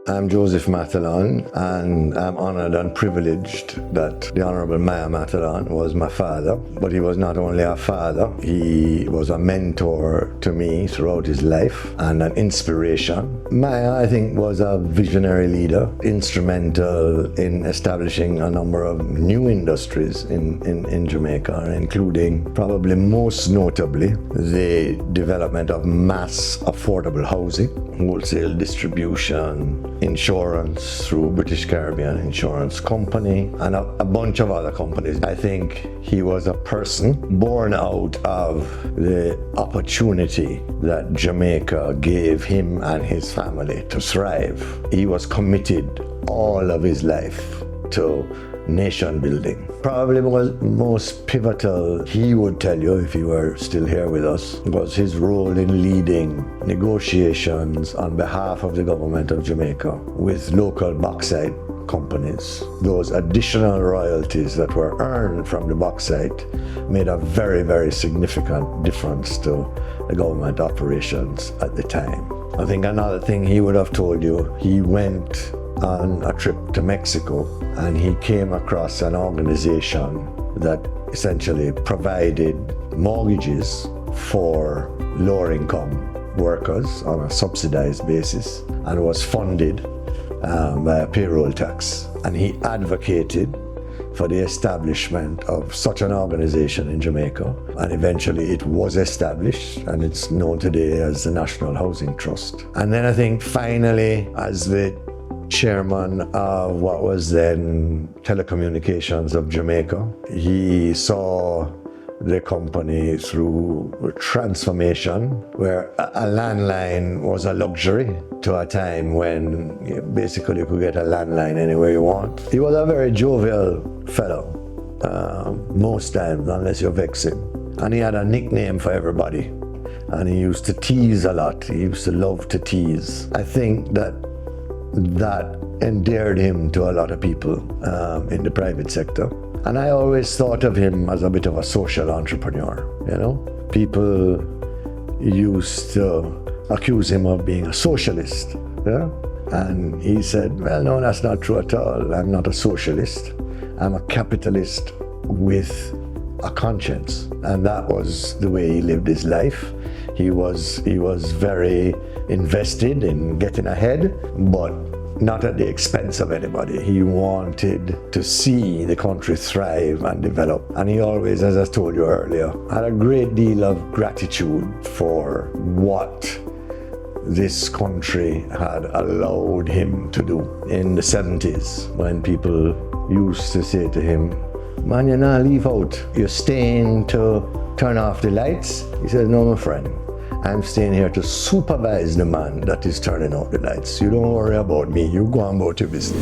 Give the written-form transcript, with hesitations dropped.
I'm Joseph Matalon, and I'm honored and privileged that the Honorable Maya Matalon was my father. But he was not only a father, he was a mentor to me throughout his life and an inspiration. Maya, I think, was a visionary leader, instrumental in establishing a number of new industries in Jamaica, including, probably most notably, the development of mass affordable housing, wholesale distribution, insurance through British Caribbean Insurance Company, and a bunch of other companies. I think he was a person born out of the opportunity that Jamaica gave him and his family to thrive. He was committed all of his life to nation building. Probably most pivotal, he would tell you if he were still here with us, was his role in leading negotiations on behalf of the government of Jamaica with local bauxite companies. Those additional royalties that were earned from the bauxite made a very, very significant difference to the government operations at the time. I think another thing he would have told you, he went on a trip to Mexico and he came across an organization that essentially provided mortgages for lower income workers on a subsidized basis and was funded by a payroll tax. And he advocated for the establishment of such an organization in Jamaica, and eventually it was established, and it's known today as the National Housing Trust. And then I think finally, as the chairman of what was then Telecommunications of Jamaica, he saw the company through transformation, where a landline was a luxury to a time when basically you could get a landline anywhere you want. He was a very jovial fellow, most times, unless you vex him. And he had a nickname for everybody. And he used to tease a lot. He used to love to tease. I think that endeared him to a lot of people in the private sector. And I always thought of him as a bit of a social entrepreneur, you know? People used to accuse him of being a socialist, yeah? And he said, well, no, that's not true at all. I'm not a socialist. I'm a capitalist with a conscience. And that was the way he lived his life. He was very invested in getting ahead, but not at the expense of anybody. He wanted to see the country thrive and develop. And he always, as I told you earlier, had a great deal of gratitude for what this country had allowed him to do. In the 70s, when people used to say to him, man, you're not leave out. You're staying to turn off the lights? He said, no, my friend. I'm staying here to supervise the man that is turning out the lights. You don't worry about me. You go on about your business.